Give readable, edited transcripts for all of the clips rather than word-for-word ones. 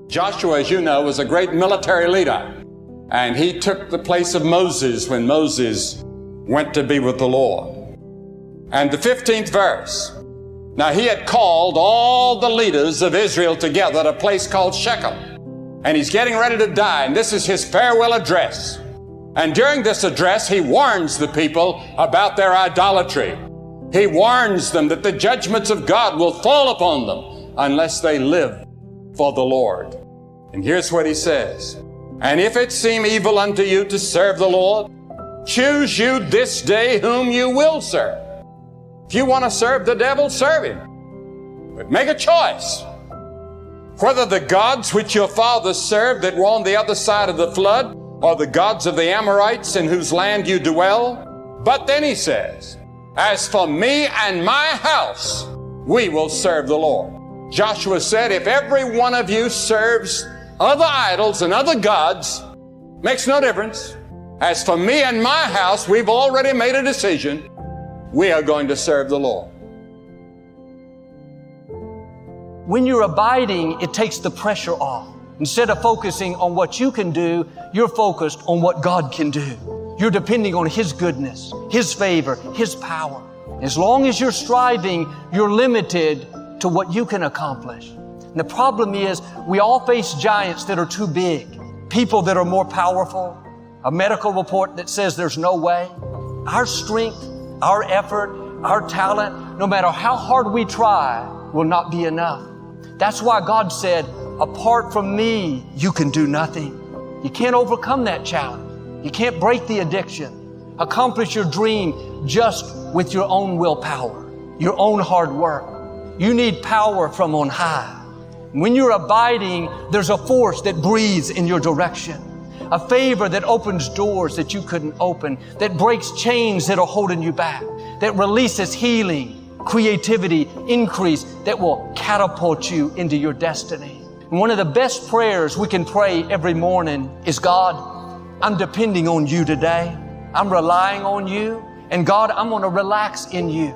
Joshua, as you know, was a great military leader, and he took the place of Moses when Moses went to be with the Lord. And the 15th verse, now he had called all the leaders of Israel together at a place called Shechem, and he's getting ready to die, and this is his farewell address. And during this address, he warns the people about their idolatry. He warns them that the judgments of God will fall upon them unless they live for the Lord. And here's what he says. And if it seem evil unto you to serve the Lord, choose you this day whom you will serve. If you want to serve the devil, serve him. But make a choice. Whether the gods which your fathers served that were on the other side of the flood, or the gods of the Amorites in whose land you dwell. But then he says, as for me and my house, we will serve the Lord. Joshua said, if every one of you serves other idols and other gods, makes no difference. As for me and my house, we've already made a decision. We are going to serve the Lord. When you're abiding, it takes the pressure off. Instead of focusing on what you can do, you're focused on what God can do. You're depending on His goodness, His favor, His power. As long as you're striving, you're limited to what you can accomplish. And the problem is, we all face giants that are too big, people that are more powerful, a medical report that says there's no way. Our strength, our effort, our talent, no matter how hard we try, will not be enough. That's why God said, apart from me, you can do nothing. You can't overcome that challenge. You can't break the addiction, accomplish your dream just with your own willpower, your own hard work. You need power from on high. When you're abiding, there's a force that breathes in your direction, a favor that opens doors that you couldn't open, that breaks chains that are holding you back, that releases healing, creativity, increase, that will catapult you into your destiny. And one of the best prayers we can pray every morning is, God, I'm depending on you today. I'm relying on you. And God, I'm going to relax in you.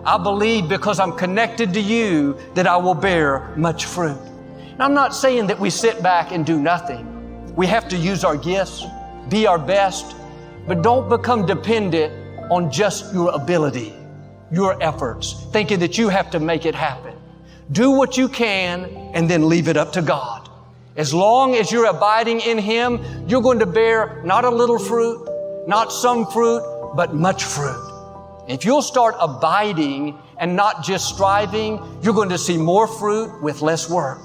I believe because I'm connected to you that I will bear much fruit. And I'm not saying that we sit back and do nothing. We have to use our gifts, be our best, but don't become dependent on just your ability, your efforts, thinking that you have to make it happen. Do what you can and then leave it up to God. As long as you're abiding in Him, you're going to bear not a little fruit, not some fruit, but much fruit. If you'll start abiding and not just striving, you're going to see more fruit with less work.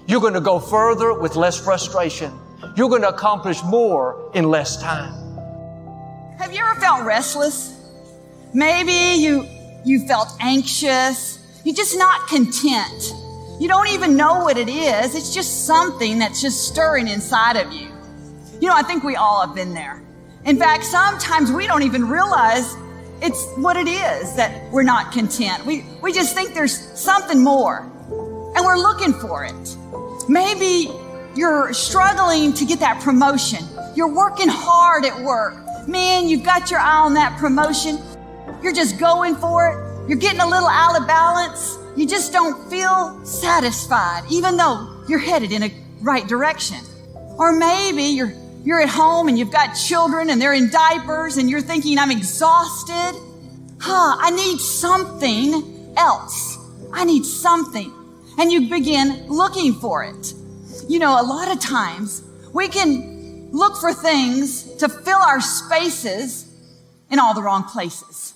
You're going to go further with less frustration. You're going to accomplish more in less time. Have you ever felt restless? Maybe you felt anxious. You're just not content. You don't even know what it is. It's just something that's just stirring inside of you. You know, I think we all have been there. In fact, sometimes we don't even realize it's what it is that we're not content. We just think there's something more, and we're looking for it. Maybe you're struggling to get that promotion. You're working hard at work. Man, you've got your eye on that promotion. You're just going for it. You're getting a little out of balance. You just don't feel satisfied, even though you're headed in a right direction. Or maybe you're at home and you've got children and they're in diapers and you're thinking, I'm exhausted. I need something else. I need something. And you begin looking for it. You know, a lot of times we can look for things to fill our spaces in all the wrong places.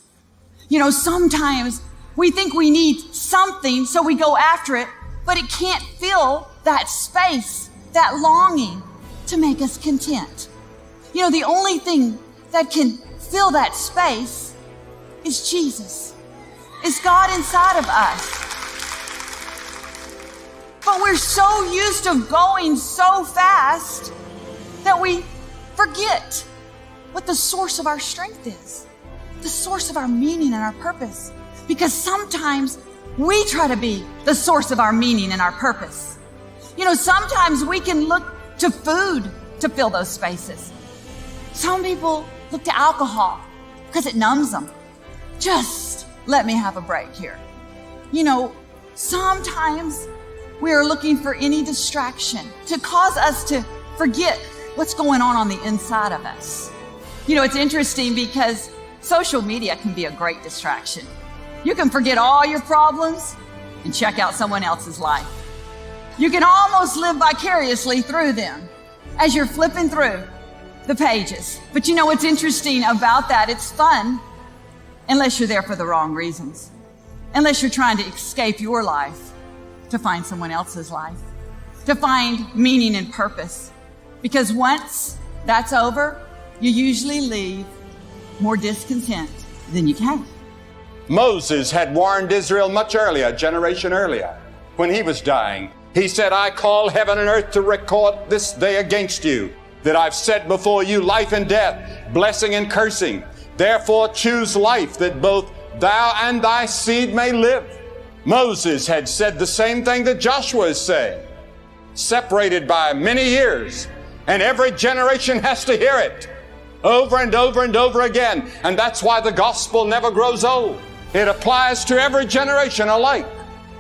You know, sometimes we think we need something, so we go after it, but it can't fill that space, that longing to make us content. You know, the only thing that can fill that space is Jesus. It's God inside of us. But we're so used to going so fast that we forget what the source of our strength is, the source of our meaning and our purpose. Because sometimes we try to be the source of our meaning and our purpose. You know, sometimes we can look to food to fill those spaces. Some people look to alcohol because it numbs them. Just let me have a break here. You know, sometimes We are looking for any distraction to cause us to forget what's going on the inside of us. You know, it's interesting because social media can be a great distraction. You can forget all your problems and check out someone else's life. You can almost live vicariously through them as you're flipping through the pages. But you know what's interesting about that? It's fun unless you're there for the wrong reasons. Unless you're trying to escape your life to find someone else's life, to find meaning and purpose. Because once that's over, you usually leave more discontent than you came. Moses had warned Israel much earlier, a generation earlier, when he was dying. He said, I call heaven and earth to record this day against you, that I've set before you life and death, blessing and cursing. Therefore choose life, that both thou and thy seed may live. Moses had said the same thing that Joshua is saying, separated by many years, and every generation has to hear it over and over and over again. And that's why the gospel never grows old. It applies to every generation alike.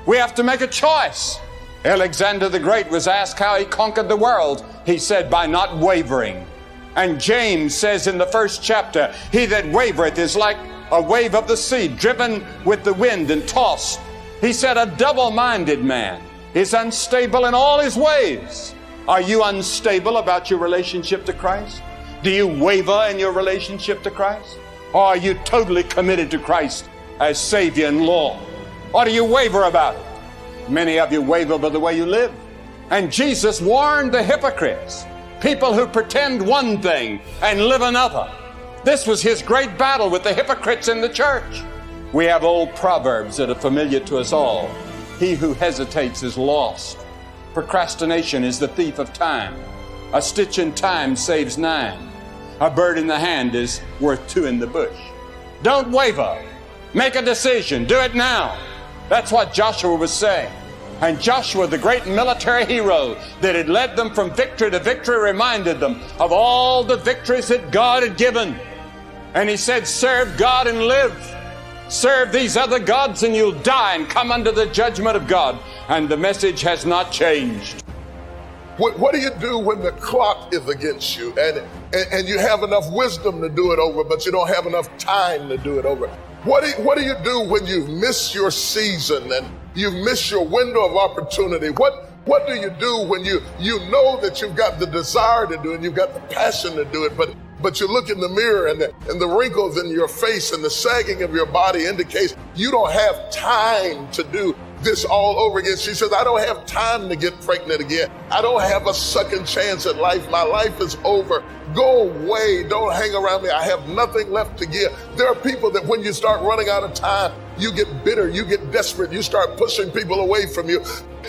We have to make a choice. Alexander the Great was asked how he conquered the world. He said, by not wavering. And James says in the first chapter, he that wavereth is like a wave of the sea, driven with the wind and tossed. He said, a double-minded man is unstable in all his ways. Are you unstable about your relationship to Christ? Do you waver in your relationship to Christ? Or are you totally committed to Christ as Savior and Lord? Or do you waver about it? Many of you waver by the way you live. And Jesus warned the hypocrites, people who pretend one thing and live another. This was his great battle with the hypocrites in the church. We have old proverbs that are familiar to us all. He who hesitates is lost. Procrastination is the thief of time. A stitch in time saves 9. A bird in the hand is worth 2 in the bush. Don't waver. Make a decision. Do it now. That's what Joshua was saying. And Joshua, the great military hero that had led them from victory to victory, reminded them of all the victories that God had given. And he said, serve God and live. Serve these other gods and you'll die and come under the judgment of God. And the message has not changed. What do you do when the clock is against you and you have enough wisdom to do it over, but you don't have enough time to do it over? What do you do when you miss your season and you miss your window of opportunity? What do you do when you know that you've got the desire to do it, you've got the passion to do it, but you look in the mirror and the wrinkles in your face and the sagging of your body indicates you don't have time to do this all over again. She says, I don't have time to get pregnant again. I don't have a second chance at life. My life is over. Go away. Don't hang around me. I have nothing left to give. There are people that when you start running out of time, you get bitter, you get desperate, you start pushing people away from you.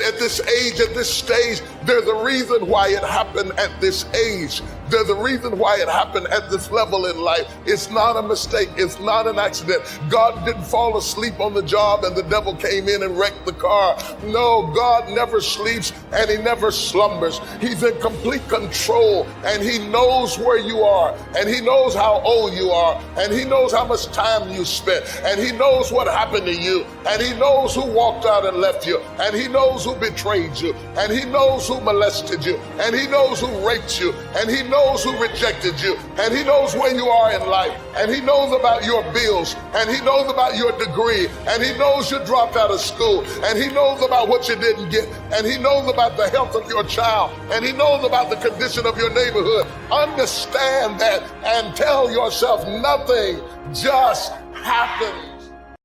At this age, at this stage, there's a reason why it happened at this age. There's a reason why it happened at this level in life. It's not a mistake. It's not an accident. God didn't fall asleep on the job and the devil came in and wrecked the car. No, God never sleeps and he never slumbers. He's in complete control and he knows where you are and he knows how old you are and he knows how much time you spent and he knows what happened to you and he knows who walked out and left you and he knows who betrayed you and he knows who molested you and he knows who raped you and he knows who rejected you and he knows where you are in life and he knows about your bills and he knows about your degree and he knows you dropped out of school and he knows about what you didn't get and he knows about the health of your child and he knows about the condition of your neighborhood. Understand that and tell yourself nothing just happened.